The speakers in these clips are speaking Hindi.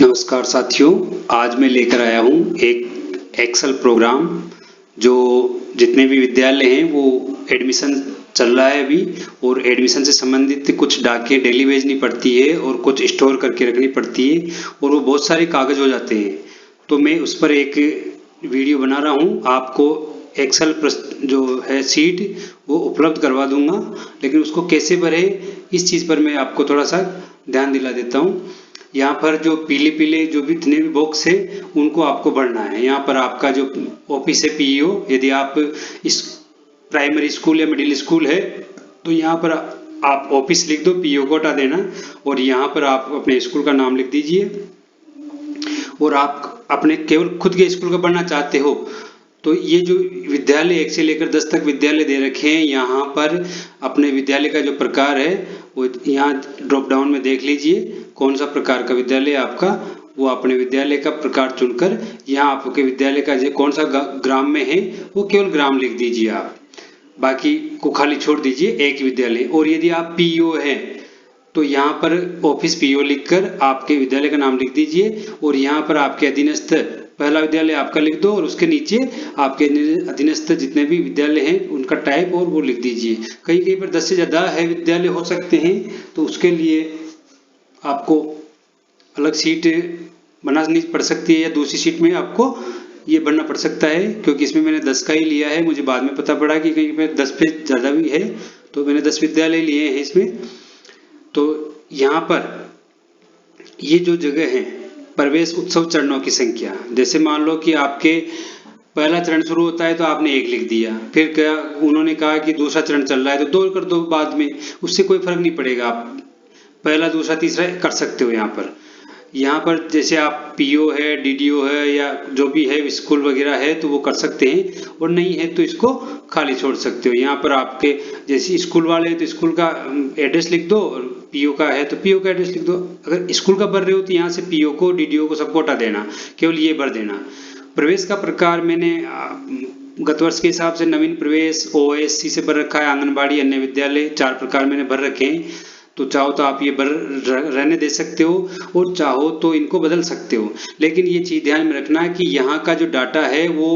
नमस्कार साथियों, आज मैं लेकर आया हूँ एक एक्सेल प्रोग्राम। जो जितने भी विद्यालय हैं वो एडमिशन चल रहा है अभी, और एडमिशन से संबंधित कुछ डाकें डेली भेजनी पड़ती है और कुछ स्टोर करके रखनी पड़ती है, और वो बहुत सारे कागज हो जाते हैं। तो मैं उस पर एक वीडियो बना रहा हूँ, आपको एक्सेल जो है सीट वो उपलब्ध करवा दूंगा, लेकिन उसको कैसे भरे इस चीज़ पर मैं आपको थोड़ा सा ध्यान दिला देता हूँ। यहाँ पर जो पीले पीले जो भी जितने भी बॉक्स है उनको आपको भरना है। यहाँ पर आपका जो ऑफिस है पीईओ, यदि आप इस प्राइमरी स्कूल या मिडिल स्कूल है तो यहाँ पर आप ऑफिस लिख दो, पीईओ को हटा देना, और यहाँ पर आप अपने स्कूल का नाम लिख दीजिए। और आप अपने केवल खुद के स्कूल का पढ़ना चाहते हो तो ये जो विद्यालय 1 से लेकर 10 तक विद्यालय दे रखे हैं, यहाँ पर अपने विद्यालय का जो प्रकार है वो यहाँ ड्रॉप डाउन में देख लीजिए कौन सा प्रकार का विद्यालय आपका, वो अपने विद्यालय का प्रकार चुनकर यहाँ आपके विद्यालय का जो कौन सा ग्राम में है वो केवल ग्राम लिख दीजिए आप, बाकी को खाली छोड़ दीजिए एक विद्यालय। और यदि आप पीईओ है तो यहाँ पर ऑफिस पीईओ लिखकर आपके विद्यालय का नाम लिख दीजिए, और यहाँ पर आपके अधीनस्थ पहला विद्यालय आपका लिख दो और उसके नीचे आपके अधीनस्थ जितने भी विद्यालय हैं उनका टाइप और वो लिख दीजिए। कहीं कहीं पर 10 से ज़्यादा है विद्यालय हो सकते हैं, तो उसके लिए आपको अलग सीट बनानी पड़ सकती है, या दूसरी सीट में आपको ये भरना पड़ सकता है। क्योंकि इसमें मैंने 10 का ही लिया है, मुझे बाद में पता पड़ा कि कहीं पर 10 पे ज़्यादा भी है, तो मैंने 10 विद्यालय लिए हैं इसमें। तो यहाँ पर ये जो जगह है प्रवेश उत्सव चरणों की संख्या, जैसे मान लो कि आपके पहला चरण शुरू होता है तो आपने 1 लिख दिया, फिर क्या उन्होंने कहा कि दूसरा चरण चल रहा है तो 2 कर दो बाद में, उससे कोई फर्क नहीं पड़ेगा, आप पहला दूसरा तीसरा कर सकते हो। यहाँ पर जैसे आप पीओ है, डीडीओ है, या जो भी है स्कूल वगैरह है तो वो कर सकते हैं, और नहीं है तो इसको खाली छोड़ सकते हो। यहाँ पर आपके जैसे स्कूल वाले हैं तो स्कूल का एड्रेस लिख दो, और पीओ का है तो पीओ का एड्रेस लिख दो। अगर स्कूल का भर रहे हो तो यहाँ से पीओ को, डीडीओ को सबको हटा देना, केवल ये भर देना। प्रवेश का प्रकार मैंने गत वर्ष के हिसाब से नवीन प्रवेश, ओएससी से भर रखा है, आंगनबाड़ी, अन्य विद्यालय, 4 प्रकार मैंने भर रखे हैं। तो चाहो तो आप ये रहने दे सकते हो, और चाहो तो इनको बदल सकते हो, लेकिन ये चीज़ ध्यान में रखना है कि यहाँ का जो डाटा है वो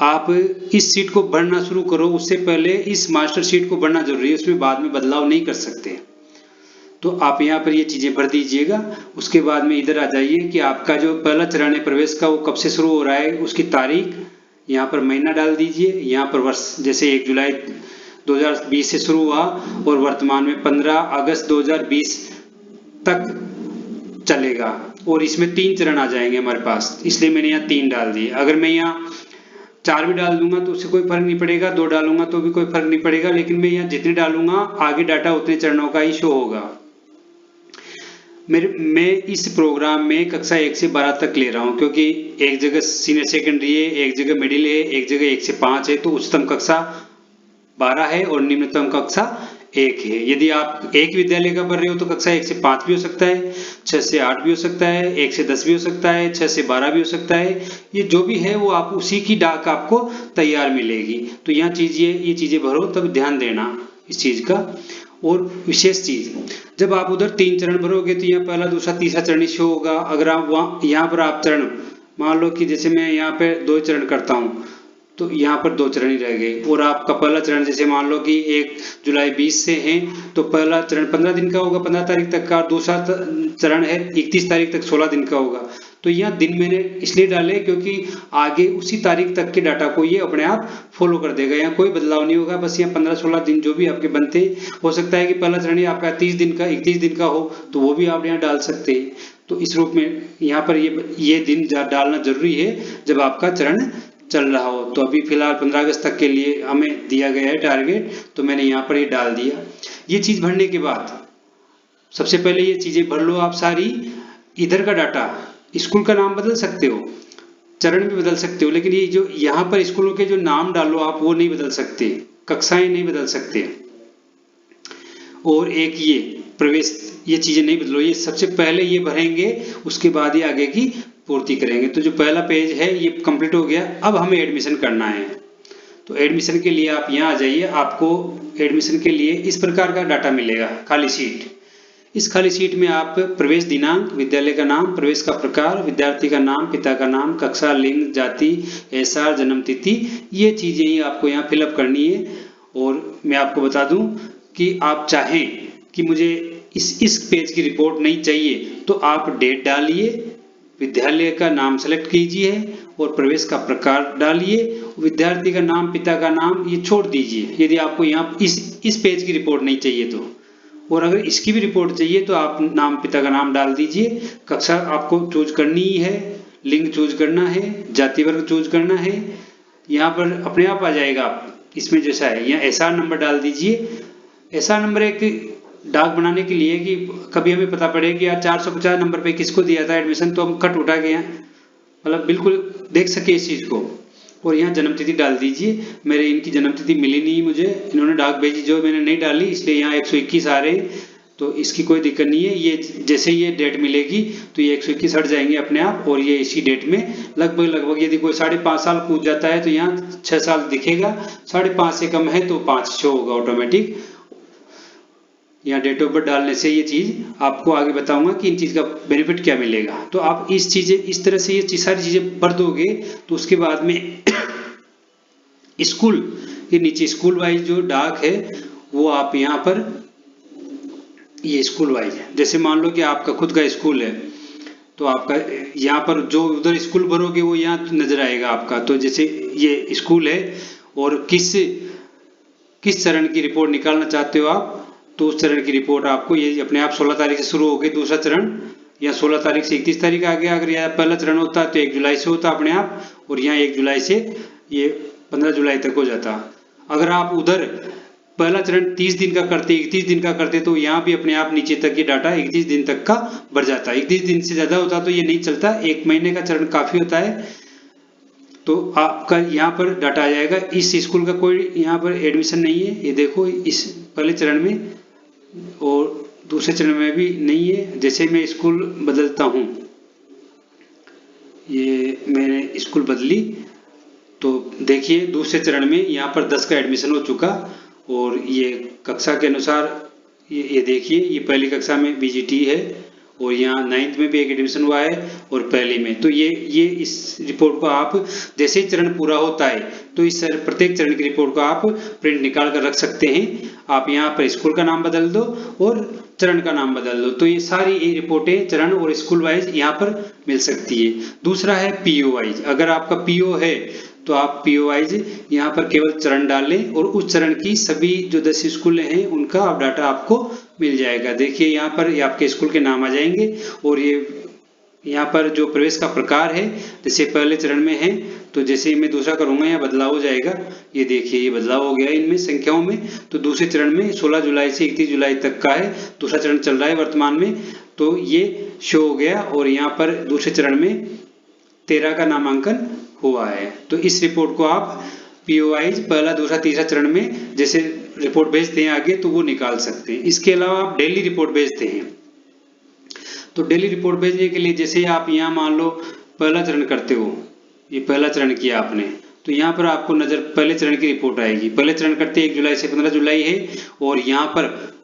आप इस सीट को भरना शुरू करो उससे पहले इस मास्टर शीट को भरना जरूरी है, उसमें बाद में बदलाव नहीं कर सकते। तो आप यहाँ पर ये चीज़ें भर दीजिएगा। उसके बाद में इधर आ जाइए कि आपका जो पहला चरण है प्रवेश का वो कब से शुरू हो रहा है, उसकी तारीख यहाँ पर महीना डाल दीजिए। यहाँ पर वर्ष जैसे 1 जुलाई 2020 से शुरू हुआ और वर्तमान में 15 अगस्त 2020 तक चलेगा, और इसमें 3 चरण आ जाएंगे हमारे पास, इसलिए मैंने यहाँ 3 डाल दिए। अगर मैं यहाँ 4 भी डाल दूंगा तो उससे कोई फर्क नहीं पड़ेगा, 2 डालूंगा तो भी कोई फर्क नहीं पड़ेगा, लेकिन मैं यहाँ जितने डालूंगा आगे डाटा उतने चरणों का ही शो होगा। मैं इस प्रोग्राम में कक्षा 1 से 12 तक ले रहा हूँ, क्योंकि एक जगह सीनियर सेकेंडरी है, एक जगह मिडिल है, एक जगह 1 से 5 है, तो उच्चतम कक्षा 12 है और निम्नतम कक्षा 1 है। यदि आप एक विद्यालय का पढ़ रहे हो तो कक्षा 1 से 5 भी हो सकता है, 6 से 8 भी हो सकता है, 1 से 10 भी हो सकता है, 6 से 12 भी हो सकता है। ये जो भी है वो आप उसी की डाक आपको तैयार मिलेगी। तो यहाँ ये चीज़ें भरो, तब ध्यान देना इस चीज़ का। और विशेष चीज़, जब आप उधर 3 चरण भरोगे तो यहाँ पहला दूसरा तीसरा चरण शो होगा। अगर आप यहाँ पर आप चरण मान लो कि जैसे मैं यहाँ पे 2 चरण करता हूँ तो यहाँ पर 2 चरण ही रह गए, और आपका पहला चरण जैसे मान लो कि 1 जुलाई 20 से है तो पहला चरण 15 दिन का होगा, 15 तारीख तक का, और दूसरा चरण है 31 तारीख तक 16 दिन का होगा। तो यहाँ दिन मैंने इसलिए डाले क्योंकि आगे उसी तारीख तक के डाटा को ये अपने आप फॉलो कर देगा, यहाँ कोई बदलाव नहीं होगा। बस यहाँ 15-16 दिन जो भी आपके बनते, हो सकता है कि पहला चरण ही आपका 30 दिन का 31 दिन का हो तो वो भी आप यहाँ डाल सकते हैं। तो इस रूप में यहाँ पर ये दिन डालना जरूरी है जब आपका चरण चल रहा हो। तो अभी फिलहाल 15 अगस्त तक के लिए हमें दिया गया है टारगेट, तो मैंने यहाँ पर ये डाल दिया। ये चीज़ भरने के बाद सबसे पहले ये चीज़ें भर लो आप सारी। इधर का डाटा, स्कूल का नाम बदल सकते हो, चरण भी बदल सकते हो, लेकिन ये जो यहाँ पर स्कूलों के जो नाम डालो आप वो नहीं बदल सकते, कक्षाएं नहीं बदल सकते, और एक ये प्रवेश, ये चीज़ें नहीं बदलो। ये सबसे पहले ये भरेंगे, उसके बाद ही आगे की पूर्ति करेंगे। तो जो पहला पेज है ये कंप्लीट हो गया। अब हमें एडमिशन करना है, तो एडमिशन के लिए आप यहाँ आ जाइए। आपको एडमिशन के लिए इस प्रकार का डाटा मिलेगा, खाली सीट। इस खाली सीट में आप प्रवेश दिनांक, विद्यालय का नाम, प्रवेश का प्रकार, विद्यार्थी का नाम, पिता का नाम, कक्षा, लिंग, जाति, एसआर, जन्म तिथि, ये चीजें ही आपको यहाँ फिलअप करनी है। और मैं आपको बता दूं कि आप चाहें कि मुझे इस पेज की रिपोर्ट नहीं चाहिए तो आप डेट डालिए, विद्यालय का नाम सेलेक्ट कीजिए और प्रवेश का प्रकार डालिए, विद्यार्थी का नाम, पिता का नाम ये छोड़ दीजिए यदि आपको यहाँ इस पेज की रिपोर्ट नहीं चाहिए तो। और अगर इसकी भी रिपोर्ट चाहिए तो आप नाम, पिता का नाम डाल दीजिए, कक्षा आपको चूज करनी ही है, लिंग चूज करना है, जाति वर्ग चूज करना है, यहाँ पर अपने आप आ जाएगा इसमें जैसा है। यहाँ एसआर नंबर डाल दीजिए। एसआर नंबर एक डाक बनाने के लिए कि कभी हमें पता पड़े कि यार 450 नंबर पे किसको दिया था एडमिशन, तो हम कट उठा के मतलब बिल्कुल देख सके इस चीज़ को। और यहाँ जन्म तिथि डाल दीजिए। मेरे इनकी जन्म तिथि मिली नहीं मुझे, इन्होंने डाक भेजी जो मैंने नहीं डाली, इसलिए यहाँ 121 आ रहे, तो इसकी कोई दिक्कत नहीं है। ये जैसे ये डेट मिलेगी तो ये 121 हट जाएंगे अपने आप, और ये इसी डेट में लगभग यदि कोई 5.5 साल कूद जाता है तो यहाँ 6 साल दिखेगा, 5.5 से कम है तो 5 शो होगा ऑटोमेटिक। यहाँ डेट ऑफ बर्थ डालने से ये चीज आपको आगे बताऊंगा कि इन चीज का बेनिफिट क्या मिलेगा। तो आप इस तरह से ये सारी चीजें भर दोगे तो उसके बाद में स्कूल के नीचे स्कूल वाइज जो डाक है वो आप यहाँ पर, ये स्कूल वाइज है, जैसे मान लो कि आपका खुद का स्कूल है तो आपका यहाँ पर जो उधर स्कूल भरोगे वो यहाँ नजर आएगा आपका। तो जैसे ये स्कूल है और किस चरण की रिपोर्ट निकालना चाहते हो आप, तो उस चरण की रिपोर्ट आपको ये अपने आप 16 तारीख से शुरू हो गई दूसरा चरण, या 16 तारीख से 31 तारीख आ गया। अगर यह पहला चरण होता तो 1 जुलाई से होता अपने आप, और यहाँ 1 जुलाई से ये 15 जुलाई तक हो जाता। अगर आप उधर पहला चरण 30 दिन का करते, 31 दिन का करते, तो यहाँ भी अपने आप नीचे तक ये डाटा 31 दिन तक का बढ़ जाता। 31 दिन से ज्यादा होता तो ये नहीं चलता, 1 महीने का चरण काफी होता है। तो आपका यहाँ पर डाटा आ जाएगा। इस स्कूल का कोई यहाँ पर एडमिशन नहीं है, ये देखो इस पहले चरण में, और दूसरे चरण में भी नहीं है। जैसे मैं स्कूल बदलता हूँ, ये मैंने स्कूल बदली तो देखिए दूसरे चरण में यहाँ पर 10 का एडमिशन हो चुका, और ये कक्षा के अनुसार ये देखिए, ये पहली कक्षा में बीजीटी है, और यहाँ 9th में भी एक एडमिशन हुआ है और पहली में। तो ये इस रिपोर्ट को आप जैसे ही चरण पूरा होता है तो इस प्रत्येक चरण की रिपोर्ट को आप प्रिंट निकाल कर रख सकते हैं। आप यहाँ पर स्कूल का नाम बदल दो और चरण का नाम बदल दो, तो ये सारी रिपोर्टें चरण और स्कूल वाइज यहाँ पर मिल सकती है। दूसरा है पीओ वाइज। अगर आपका पीओ है तो आप पीओ वाइज यहाँ पर केवल चरण डालें और उस चरण की सभी जो 10 स्कूल हैं उनका आप डाटा आपको मिल जाएगा। देखिए यहाँ पर ये आपके स्कूल के नाम आ जाएंगे, और ये यहाँ पर जो प्रवेश का प्रकार है जैसे पहले चरण में है, तो जैसे मैं दूसरा करूंगा यहाँ बदलाव हो जाएगा। ये देखिए ये बदलाव हो गया इनमें संख्याओं में। तो दूसरे चरण में 16 जुलाई से 31 जुलाई तक का है, दूसरा चरण चल रहा है वर्तमान में, तो ये शो हो गया। और यहाँ पर दूसरे चरण में 13 का नामांकन हुआ है। तो इस रिपोर्ट को आप पीओ वाइज पहला, दूसरा, तीसरा चरण में जैसे रिपोर्ट भेजते हैं आगे तो वो निकाल सकते हैं। इसके अलावा आप डेली रिपोर्ट भेजते हैं, तो डेली रिपोर्ट भेजने के लिए जैसे आप यहाँ मान लो पहला चरण करते हो, ये पहला चरण किया आपने, तो यहाँ पर आपको नजर पहले चरण की रिपोर्ट आएगी। पहले चरण करते 1 जुलाई से 15 जुलाई है, और यहाँ पर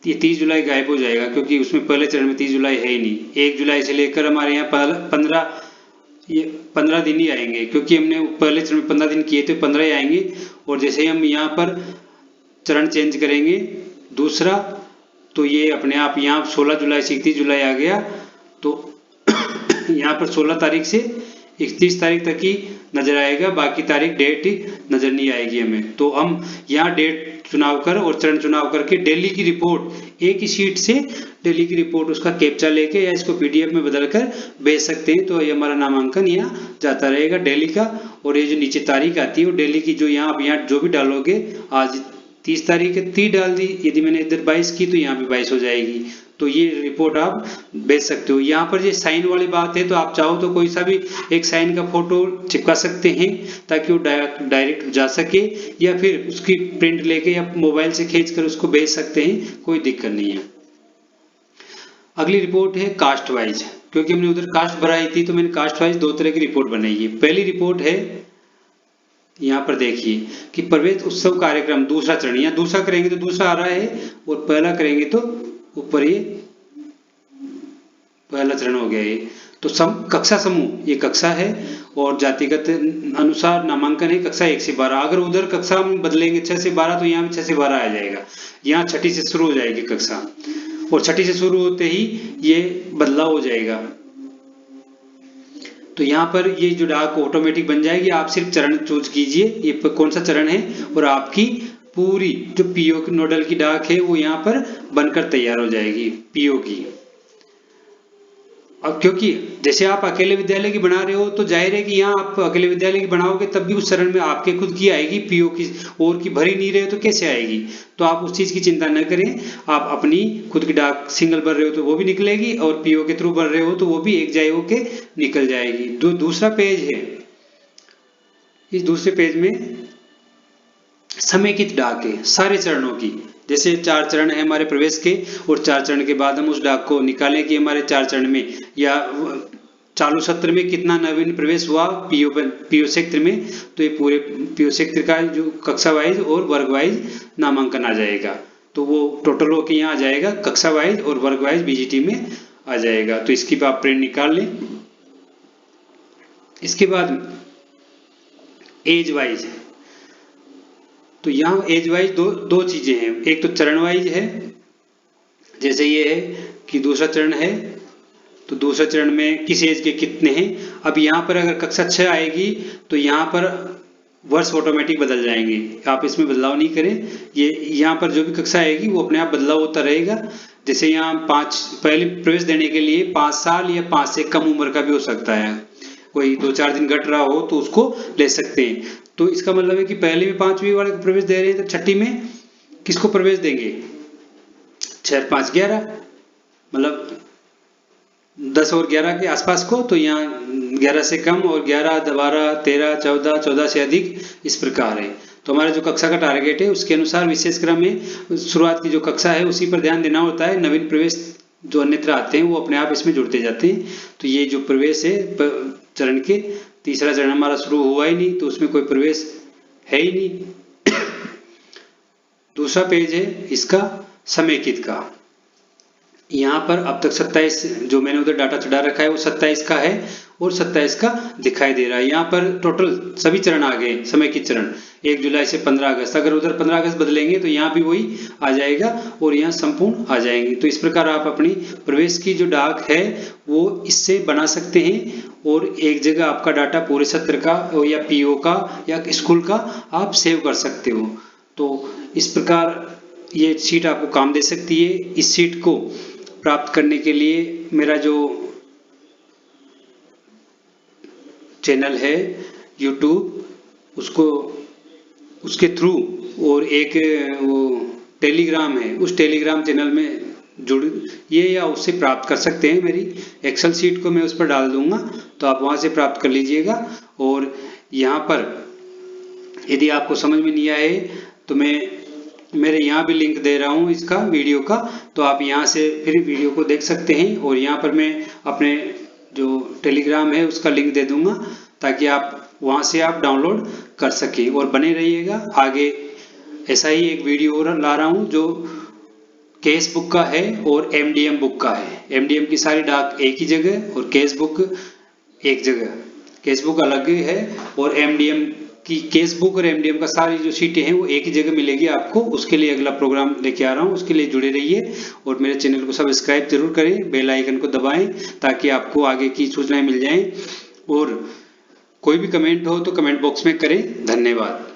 ये 30 जुलाई गायब हो जाएगा क्योंकि उसमें पहले चरण में 30 जुलाई है ही नहीं। 1 जुलाई से लेकर हमारे यहाँ 15 दिन ही आएंगे, क्योंकि हमने पहले चरण में 15 दिन किए थे, 15 ही आएंगे। और जैसे हम यहाँ पर चरण चेंज करेंगे दूसरा, तो ये अपने आप यहाँ 16 जुलाई से 31 जुलाई आ गया, तो यहाँ पर 16 तारीख से 31 तारीख तक ही नजर आएगा, बाकी तारीख डेट नजर नहीं आएगी हमें। तो हम यहाँ डेट चुनाव कर और चरण चुनाव करके डेली की रिपोर्ट एक ही शीट से डेली की रिपोर्ट उसका कैप्चा लेके या इसको पीडीएफ में बदल कर भेज सकते हैं। तो ये हमारा नामांकन यहाँ जाता रहेगा डेली का। और ये जो नीचे तारीख आती है वो डेली की, जो यहाँ आप यहाँ जो भी डालोगे, आज 30 तारीख है 30 डाल दी, यदि मैंने इधर 22 की तो यहाँ भी 22 हो जाएगी। तो ये रिपोर्ट आप भेज सकते हो। यहाँ पर ये साइन वाली बात है, तो आप चाहो तो कोई सा भी एक साइन का फोटो चिपका सकते हैं ताकि वो डायरेक्ट जा सके, या फिर उसकी प्रिंट लेके या मोबाइल से खींच कर उसको भेज सकते हैं, कोई दिक्कत नहीं है। अगली रिपोर्ट है कास्ट वाइज, क्योंकि हमने उधर कास्ट भराई थी तो मैंने कास्ट वाइज 2 तरह की रिपोर्ट बनाई है। पहली रिपोर्ट है यहाँ पर देखिए कि प्रवेश उत्सव कार्यक्रम दूसरा चरण, यहाँ दूसरा करेंगे तो दूसरा आ रहा है, और पहला करेंगे तो ऊपर ये पहला चरण हो गया ये। तो कक्षा समूह, ये कक्षा है और जातिगत अनुसार नामांकन है कक्षा 1 से 12। अगर उधर कक्षा में बदलेंगे 6 से 12 तो यहाँ भी 6 से 12 आ जाएगा। यहाँ छठी से शुरू हो जाएगी कक्षा और छठी से शुरू होते ही ये बदलाव हो जाएगा। तो यहाँ पर ये जो डाक ऑटोमेटिक बन जाएगी। आप सिर्फ चरण चूज कीजिए ये कौन सा चरण है और आपकी पूरी जो पीओ नोडल की डाक है वो यहाँ पर बनकर तैयार हो जाएगी पीओ की। अब क्योंकि जैसे आप अकेले विद्यालय की बना रहे हो तो जाहिर है कि यहाँ आप अकेले विद्यालय की बनाओगे तब भी उस चरण में आपके खुद की आएगी पीओ की, और की भरी नहीं रहे हो तो कैसे आएगी। तो आप उस चीज की चिंता न करें, आप अपनी खुद की डाक सिंगल भर रहे हो तो वो भी निकलेगी और पीओ के थ्रू भर रहे हो तो वो भी एक जाए होके निकल जाएगी। दूसरा पेज है, इस दूसरे पेज में समेकित डाक है सारे चरणों की। जैसे 4 चरण है हमारे प्रवेश के और 4 चरण के बाद हम उस डाक को निकालें कि हमारे 4 चरण में या चालू सत्र में कितना नवीन प्रवेश हुआ पीओ क्षेत्र में। तो ये पूरे पीओ क्षेत्र का जो कक्षा वाइज और वर्ग वाइज नामांकन आ जाएगा। तो वो टोटल होके यहाँ आ जाएगा, कक्षा वाइज और वर्ग वाइज बीजीटी में आ जाएगा। तो इसकी आप प्रिंट निकाल लें। इसके बाद एज वाइज, तो यहाँ एज वाइज दो चीजें हैं। एक तो चरण वाइज है, जैसे ये है कि दूसरा चरण है तो दूसरा चरण में किस एज के कितने हैं। अब यहाँ पर अगर कक्षा 6 आएगी तो यहाँ पर वर्ष ऑटोमेटिक बदल जाएंगे, आप इसमें बदलाव नहीं करें। ये यहाँ पर जो भी कक्षा आएगी वो अपने आप बदलाव होता रहेगा। जैसे यहाँ 5 पहले प्रवेश देने के लिए 5 साल या 5 से कम उम्र का भी हो सकता है, कोई 2-4 दिन घट रहा हो तो उसको ले सकते हैं। तो इसका मतलब है कि पहले में 5वीं वाले को प्रवेश दे रहे हैं तो छठी में किसको प्रवेश देंगे, 6 और 5 11, मतलब 10 और 11 के आसपास को। तो यहाँ 11 से कम और 11, 12, 13, 14, 14 से अधिक, इस प्रकार है। तो हमारा जो कक्षा का टारगेट है उसके अनुसार विशेष क्रम में शुरुआत की जो कक्षा है उसी पर ध्यान देना होता है। नवीन प्रवेश जो अन्यत्र आते हैं वो अपने आप इसमें जुड़ते जाते हैं। तो ये जो प्रवेश है चरण के, तीसरा चरण हमारा शुरू हुआ ही नहीं तो उसमें कोई प्रवेश है ही नहीं। दूसरा पेज है इसका समेकित का। यहाँ पर अब तक 27 जो मैंने उधर डाटा चढ़ा रखा है वो 27 का है और 27 का दिखाई दे रहा है। यहाँ पर टोटल सभी चरण आ गए समेकित चरण 1 जुलाई से 15 अगस्त। अगर उधर 15 अगस्त बदलेंगे तो यहाँ भी वही आ जाएगा और यहाँ संपूर्ण आ जाएंगे। तो इस प्रकार आप अपनी प्रवेश की जो डाक है वो इससे बना सकते हैं और एक जगह आपका डाटा पूरे सत्र का या पीओ का या स्कूल का आप सेव कर सकते हो। तो इस प्रकार ये शीट आपको काम दे सकती है। इस शीट को प्राप्त करने के लिए मेरा जो चैनल है YouTube उसके थ्रू और एक वो टेलीग्राम है, उस टेलीग्राम चैनल में जुड़िए या उससे प्राप्त कर सकते हैं। मेरी एक्सेल शीट को मैं उस पर डाल दूंगा तो आप वहां से प्राप्त कर लीजिएगा। और यहाँ पर यदि आपको समझ में नहीं आए तो मैं मेरे यहाँ भी लिंक दे रहा हूँ इसका वीडियो का, तो आप यहाँ से फिर वीडियो को देख सकते हैं। और यहाँ पर मैं अपने जो टेलीग्राम है उसका लिंक दे दूंगा ताकि आप वहाँ से आप डाउनलोड कर सकें और बने रहिएगा। आगे ऐसा ही एक वीडियो और ला रहा हूँ जो केस बुक का है और MDM बुक का है। MDM की सारी डाक एक ही जगह और केस बुक एक जगह। केस बुक अलग है और MDM की केस बुक और MDM का सारी जो शीटें हैं वो एक ही जगह मिलेगी आपको। उसके लिए अगला प्रोग्राम लेके आ रहा हूँ, उसके लिए जुड़े रहिए और मेरे चैनल को सब्सक्राइब जरूर करें, बेल आइकन को दबाएं ताकि आपको आगे की सूचनाएं मिल जाएं। और कोई भी कमेंट हो तो कमेंट बॉक्स में करें। धन्यवाद।